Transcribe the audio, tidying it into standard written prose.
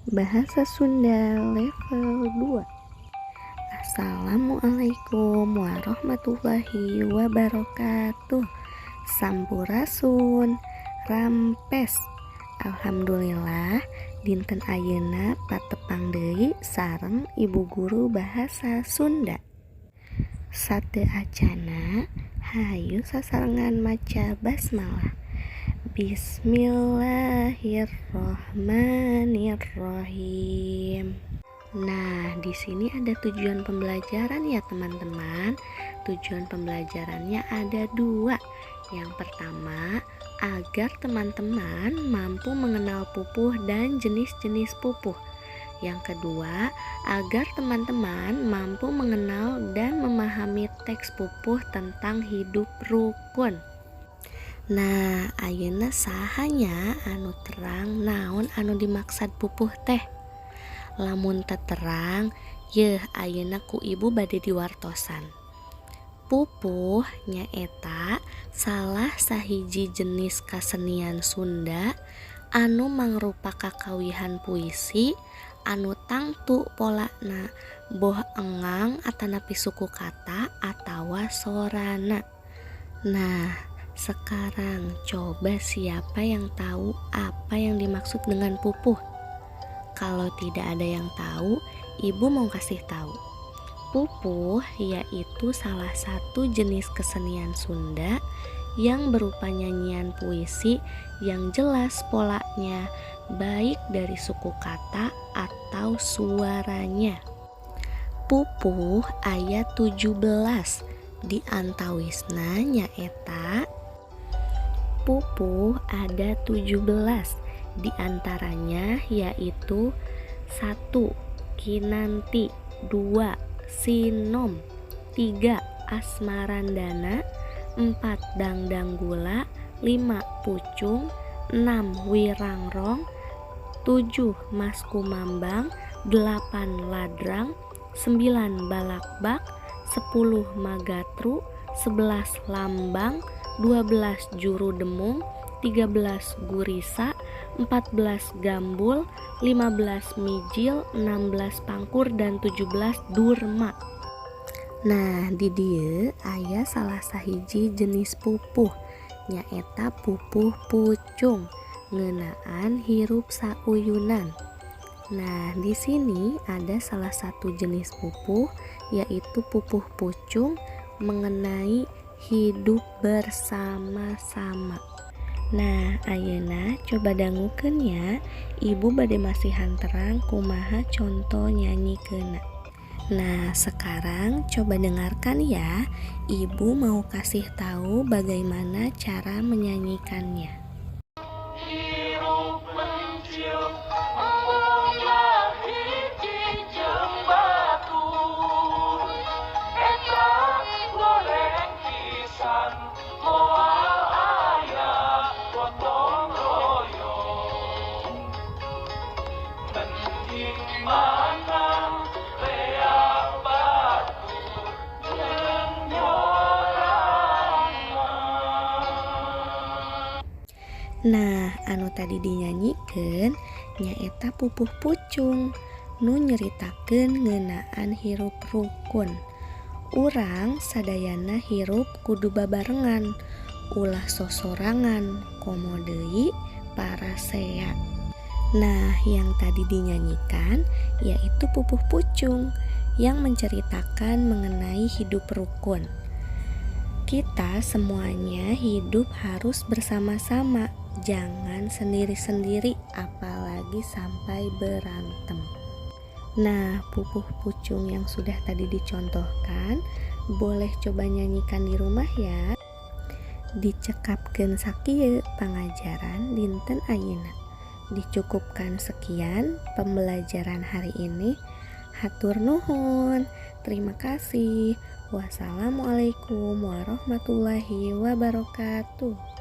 Bahasa Sunda level 2. Assalamualaikum warahmatullahi wabarakatuh. Sampurasun, rampes. Alhamdulillah, dinten ayeuna patepang deui sareng ibu guru bahasa Sunda. Sate acana, hayu sasarengan maca basmalah. Bismillahirrohmanirrohim. Nah, di sini ada tujuan pembelajaran ya teman-teman. Tujuan pembelajarannya ada 2. Yang pertama, agar teman-teman mampu mengenal pupuh dan jenis-jenis pupuh. Yang kedua, agar teman-teman mampu mengenal dan memahami teks pupuh tentang hidup rukun. Nah, ayeuna sahanya anu terang naon anu dimaksud pupuh teh? Lamun teu terang, yeuh ayeuna ku ibu bade diwartosan. Pupuh nyaeta salah sahiji jenis kasenian Sunda anu mangrupa kakawihan puisi anu tangtu polana boh engang atanapi suku kata atawa sorana. Nah, sekarang coba siapa yang tahu apa yang dimaksud dengan pupuh? Kalau tidak ada yang tahu, ibu mau kasih tahu. Pupuh yaitu salah satu jenis kesenian Sunda yang berupa nyanyian puisi yang jelas polanya, baik dari suku kata atau suaranya. Pupuh aya 17, di antawisna nyaeta pupuh ada 17, di antaranya yaitu 1. Kinanti, 2. Sinom, 3. Asmarandana, 4. Dangdang Gula, 5. Pucung, 6. Wirangrong, 7. Mas Kumambang, 8. Ladrang, 9. Balakbak, 10. Magatru, 11. Lambang, 12 Juru Demung, 13 Gurisa, 14 Gambul, 15 Mijil, 16 Pangkur, dan 17 Durma. Nah, di dieu aya salah sahiji jenis pupuh nyaeta pupuh pucung ngeunaan hirup sauyunan. Nah, di sini ada salah satu jenis pupuh yaitu pupuh pucung mengenai hidup bersama-sama. Nah, ayeuna coba dangukeun ya, ibu bade masihan terang kumaha contoh nyanyikeunna. Nah, sekarang coba dengarkan ya, ibu mau kasih tahu bagaimana cara menyanyikannya. Nah, anu tadi dinyanyikeun nyaeta pupuh pucung nu nyeritakeun ngeunaan hirup rukun. Urang sadayana hirup kudu babarengan, ulah sosorangan, komo deui parasea. Nah, yang tadi dinyanyikan yaitu pupuh pucung yang menceritakan mengenai hidup rukun. Kita semuanya hidup harus bersama-sama, jangan sendiri-sendiri, apalagi sampai berantem. Nah, pupuh pucung yang sudah tadi dicontohkan, boleh coba nyanyikan di rumah ya. Dicekapkeun sakieu pangajaran dinten ayeuna. Dicukupkan sekian pembelajaran hari ini. Hatur nuhun. Terima kasih. Wassalamualaikum warahmatullahi wabarakatuh.